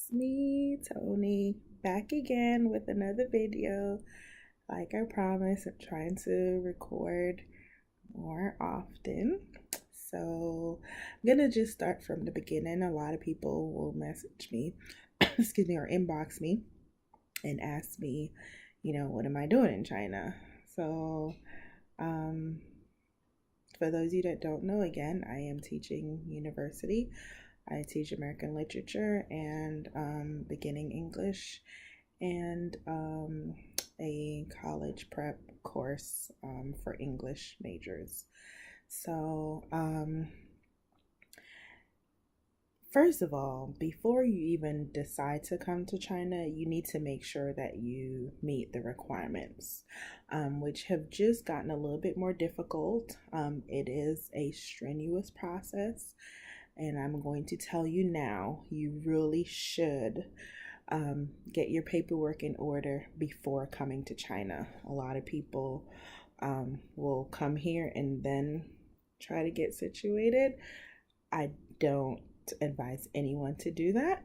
It's me, Tony, back again with another video. Like I promised, I'm trying to record more often. So I'm gonna just start from the beginning. A lot of people will message me, excuse me, or inbox me and ask me, what am I doing in China? So, um, for those of you that don't know, again, I am teaching university. I teach American literature and beginning English and a college prep course for English majors. So, first of all, before you even decide to come to China, you need to make sure that you meet the requirements, which have just gotten a little bit more difficult. It is a strenuous process, and I'm going to tell you now, you really should get your paperwork in order before coming to China. A lot of people will come here and then try to get situated. I don't advise anyone to do that.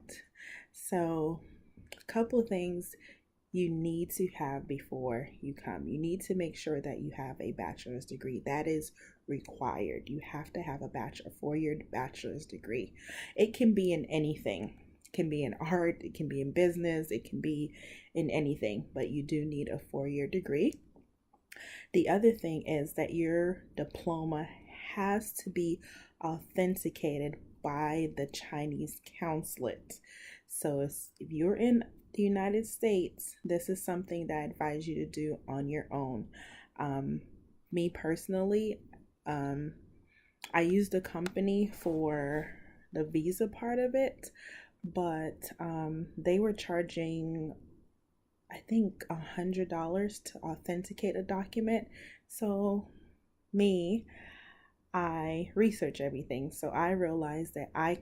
So, a couple of things you need to have before you come. You need to make sure that you have a bachelor's degree. That is required. You have to have a 4-year bachelor's degree. It can be in anything. It can be in art, it can be in business, it can be in anything, but you do need a 4-year degree. The other thing is that your diploma has to be authenticated by the Chinese consulate. So if you're in the United States, this is something that I advise you to do on your own. Me personally, I used a company for the visa part of it, but they were charging, I think, $100 to authenticate a document. So I researched everything. So I realized that I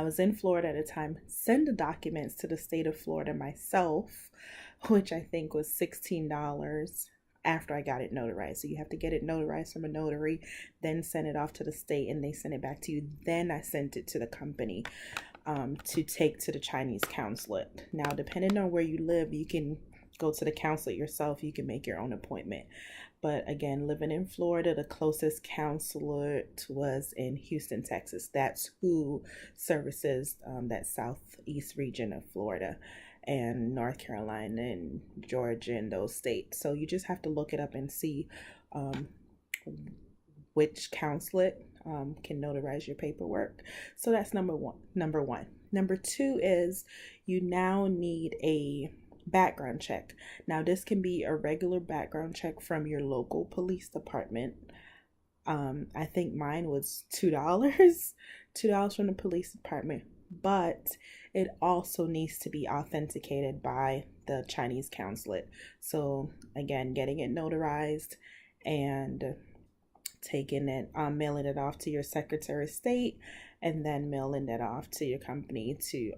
was in Florida at the time, send the documents to the state of Florida myself, which I think was $16 after I got it notarized. So you have to get it notarized from a notary, then send it off to the state and they send it back to you. Then I sent it to the company to take to the Chinese consulate. Now, depending on where you live, you can go to the consulate yourself. You can make your own appointment. But again, living in Florida, the closest consulate was in Houston, Texas. That's who services that southeast region of Florida and North Carolina and Georgia and those states. So you just have to look it up and see which consulate can notarize your paperwork. So that's number one. Number two is you now need a background check. Now, this can be a regular background check from your local police department. I think mine was $2, $2 from the police department, but it also needs to be authenticated by the Chinese consulate. So again, getting it notarized and taking it, mailing it off to your Secretary of State, and then mailing that off to your company to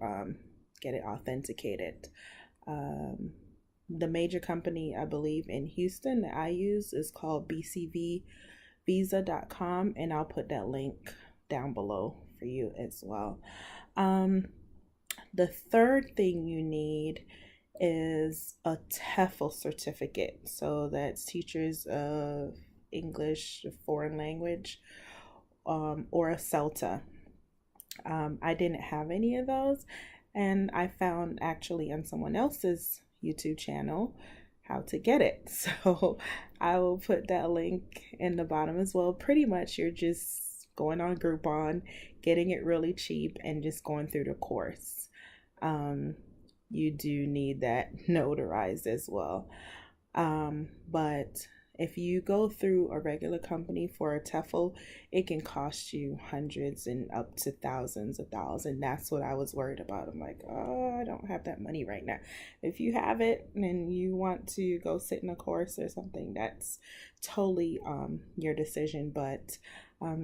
get it authenticated. The major company, I believe, in Houston that I use is called bcvvisa.com, and I'll put that link down below for you as well. The third thing you need is a TEFL certificate. So that's Teachers of English Foreign Language, or a CELTA. I didn't have any of those, and I found actually on someone else's YouTube channel how to get it. So I will put that link in the bottom as well. Pretty much you're just going on Groupon, getting it really cheap, and just going through the course. You do need that notarized as well. But if you go through a regular company for a TEFL, it can cost you hundreds and up to thousands of dollars. And that's what I was worried about. I'm like, oh, I don't have that money right now. If you have it and you want to go sit in a course or something, that's totally your decision. But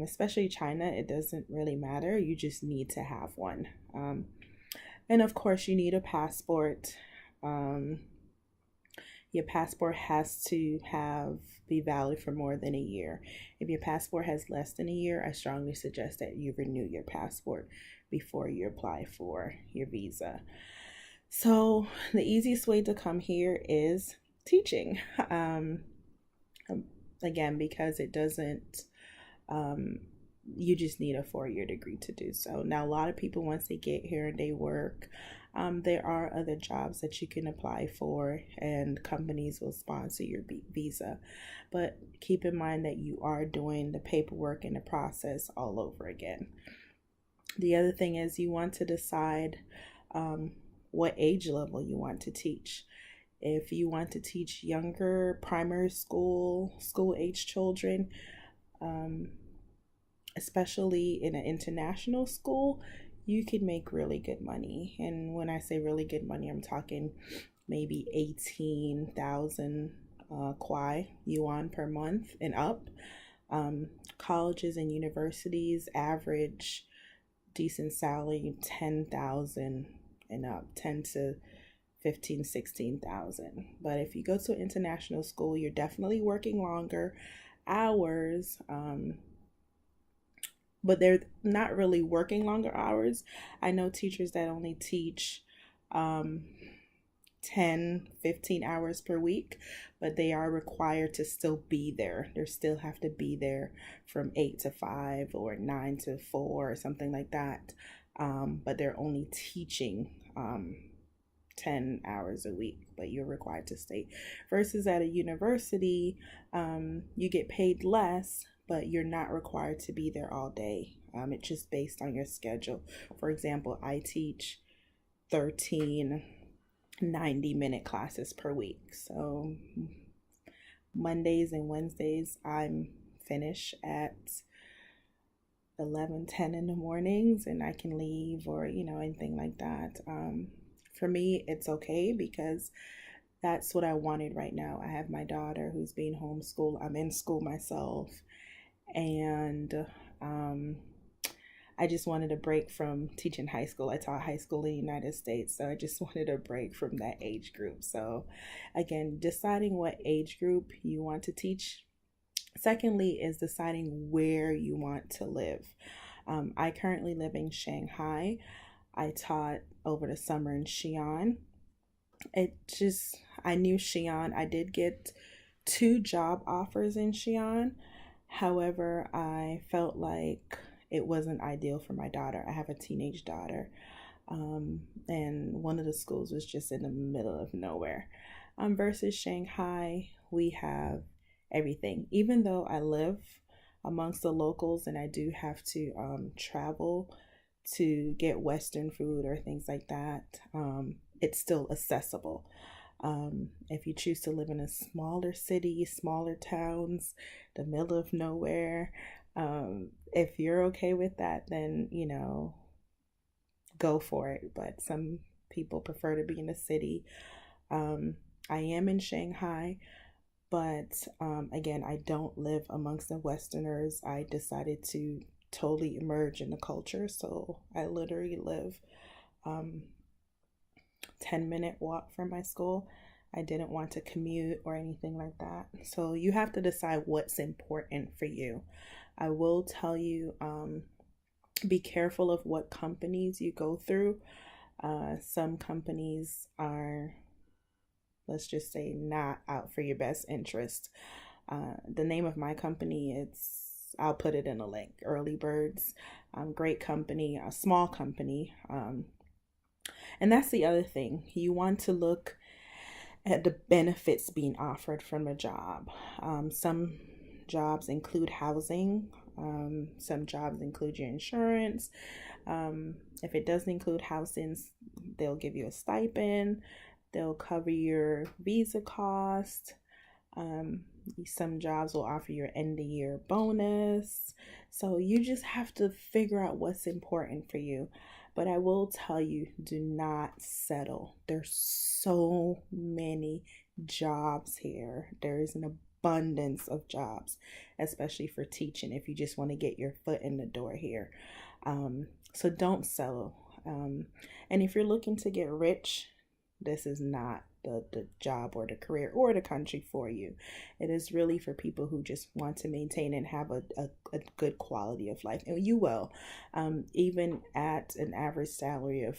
especially China, it doesn't really matter. You just need to have one. And of course, you need a passport. Your passport has to be valid for more than a year. If your passport has less than a year, I strongly suggest that you renew your passport before you apply for your visa. So the easiest way to come here is teaching. Um, Again, because it doesn't, um, you just need a 4 year degree to do so. Now, a lot of people, once they get here and they work, there are other jobs that you can apply for, and companies will sponsor your visa. But keep in mind that you are doing the paperwork and the process all over again. The other thing is you want to decide um, what age level you want to teach. If you want to teach younger primary school age children, um, especially in an international school, you can make really good money. And when I say really good money, I'm talking maybe 18,000 kwai yuan per month and up. Colleges and universities average decent salary 10,000 and up, 10 to 15, 16,000. But if you go to an international school, you're definitely working longer hours. But they're not really working longer hours. I know teachers that only teach um, 10, 15 hours per week, but they are required to still be there. They still have to be there from 8 to 5 or 9 to 4 or something like that. But they're only teaching 10 hours a week, but you're required to stay. Versus at a university, you get paid less, but you're not required to be there all day. It's just based on your schedule. For example, I teach 13 90-minute classes per week. So Mondays and Wednesdays, I'm finished at 11, 10 in the mornings, and I can leave or, anything like that. For me, it's okay because that's what I wanted right now. I have my daughter who's being homeschooled. I'm in school myself. And I just wanted a break from teaching high school. I taught high school in the United States, so I just wanted a break from that age group. So again, deciding what age group you want to teach. Secondly is deciding where you want to live. I currently live in Shanghai. I taught over the summer in Xi'an. I knew Xi'an. I did get 2 job offers in Xi'an. However, I felt like it wasn't ideal for my daughter. I have a teenage daughter. And one of the schools was just in the middle of nowhere. Versus Shanghai, we have everything. Even though I live amongst the locals and I do have to travel to get Western food or things like that, it's still accessible. If you choose to live in a smaller city, smaller towns, the middle of nowhere, if you're okay with that, then, go for it. But some people prefer to be in the city. I am in Shanghai, but again, I don't live amongst the Westerners. I decided to totally emerge in the culture. So I literally live 10-minute walk from my school. I didn't want to commute or anything like that. So you have to decide what's important for you. I will tell you, be careful of what companies you go through. Some companies are, let's just say, not out for your best interest. The name of my company, I'll put it in a link. Early Birds, great company, a small company. And that's the other thing. You want to look at the benefits being offered from a job. Some jobs include housing. Some jobs include your insurance. If it doesn't include housing, they'll give you a stipend. They'll cover your visa cost. Some jobs will offer your end of year bonus. So you just have to figure out what's important for you. But I will tell you, do not settle. There's so many jobs here. There is an abundance of jobs, especially for teaching if you just want to get your foot in the door here. So don't settle. And if you're looking to get rich, this is not the job or the career or the country for you. It is really for people who just want to maintain and have a good quality of life. And you will, even at an average salary of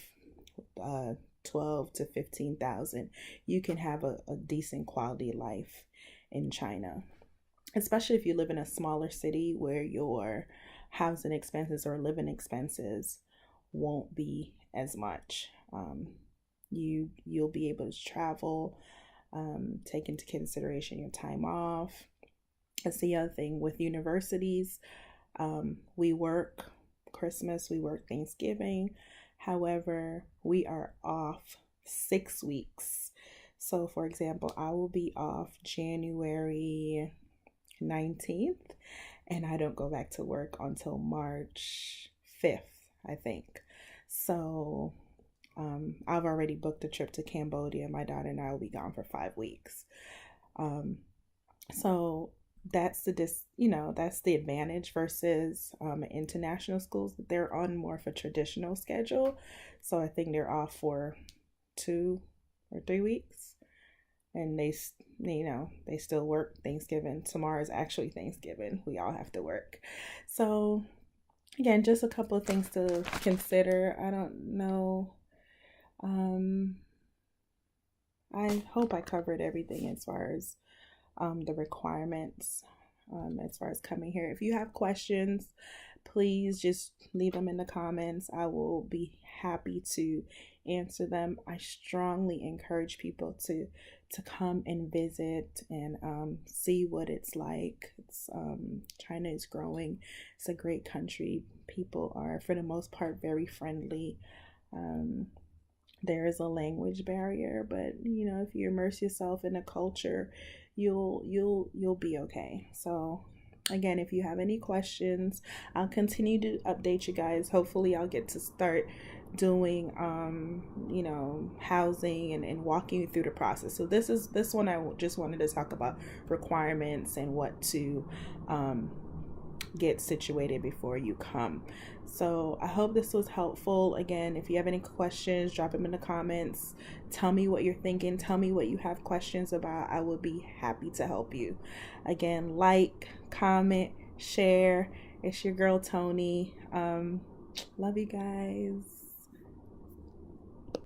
12 to 15,000, you can have a decent quality life in China, especially if you live in a smaller city where your housing expenses or living expenses won't be as much. You'll be able to travel, take into consideration your time off. That's the other thing with universities. We work Christmas, we work Thanksgiving. However, we are off 6 weeks. So, for example, I will be off January 19th, and I don't go back to work until March 5th, I think. So, I've already booked a trip to Cambodia. My daughter and I will be gone for 5 weeks. So that's that's the advantage versus international schools. They're on more of a traditional schedule. So I think they're off for 2 or 3 weeks, and they still work Thanksgiving. Tomorrow is actually Thanksgiving. We all have to work. So again, just a couple of things to consider. I don't know. I hope I covered everything as far as the requirements, as far as coming here. If you have questions, please just leave them in the comments. I will be happy to answer them. I strongly encourage people to come and visit and see what it's like. China is growing. It's a great country. People are, for the most part, very friendly. There is a language barrier, but if you immerse yourself in a culture, you'll be okay. So again, if you have any questions, I'll continue to update you guys. Hopefully I'll get to start doing housing and walking you through the process. So this one I just wanted to talk about requirements and what to get situated before you come. So I hope this was helpful. Again, if you have any questions, drop them in the comments. Tell me what you're thinking. Tell me what you have questions about. I will be happy to help you. Again, like, comment, share. It's your girl Tony. Love you guys.